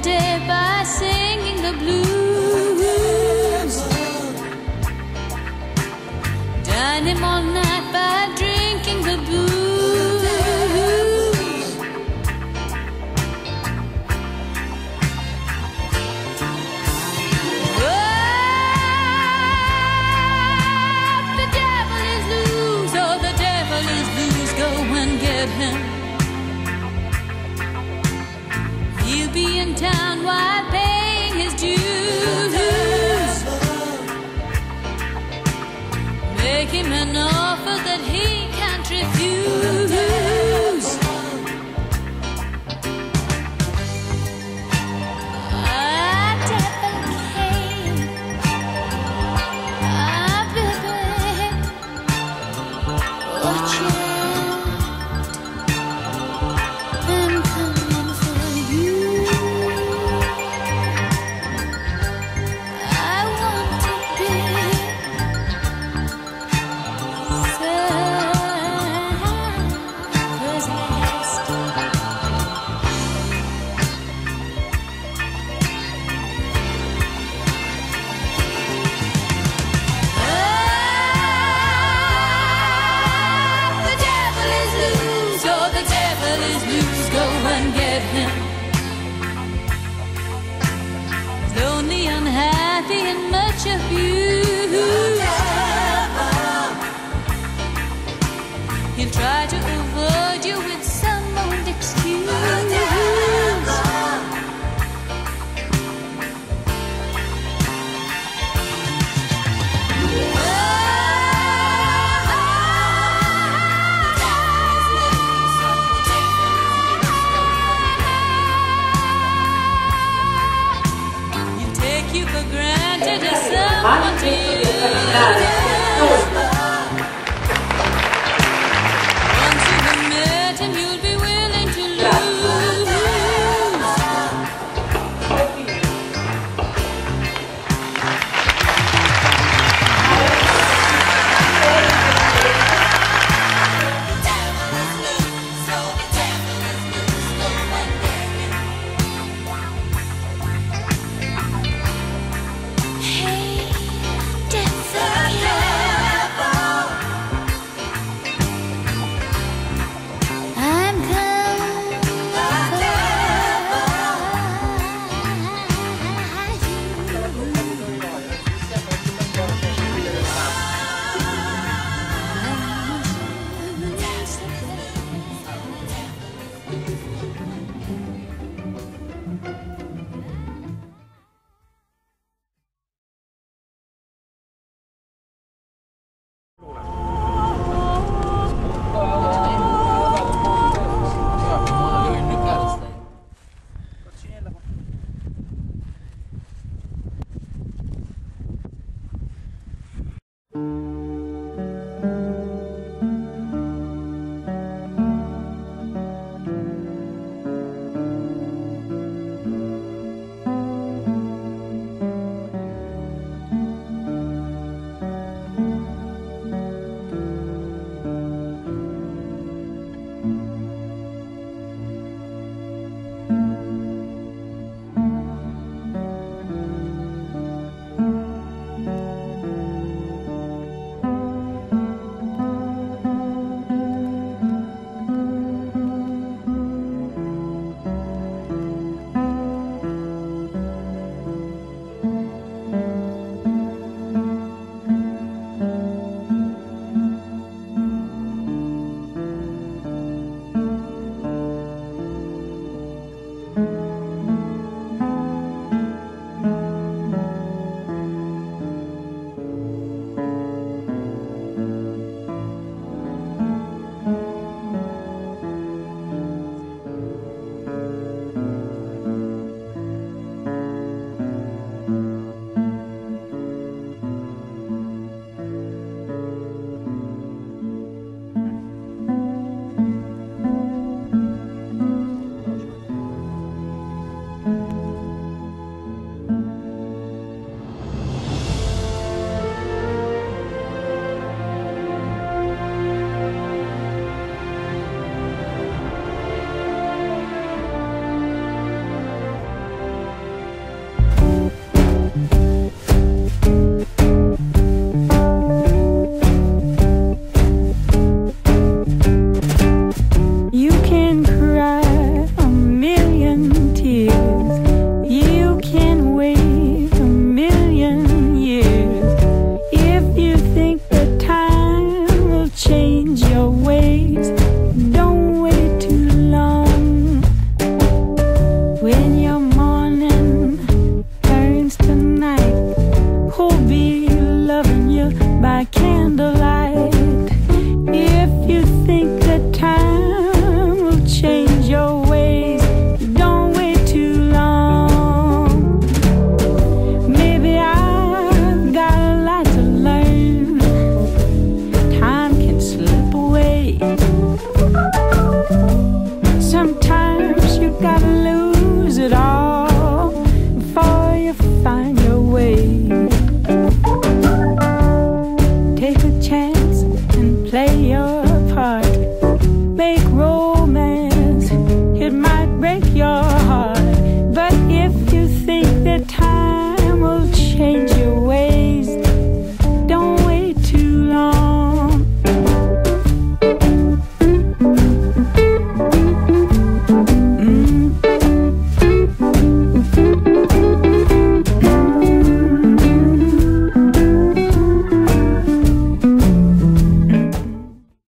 day by singing the blues. Dine him all night by drinking the booze. Oh, the devil is loose, oh, the devil is loose, go and get him. He'll be in town while paying his dues. Make him an offer that he can't refuse. Ah, devil came. Ah, baby, watch out. I'm coming for you. I want to be possessed. The devil is loose, oh, the devil is loose, go and get him. Lonely, unhappy, and much abused. He'll try to avoid you with some old excuse. He'll take you for granted as someone to use.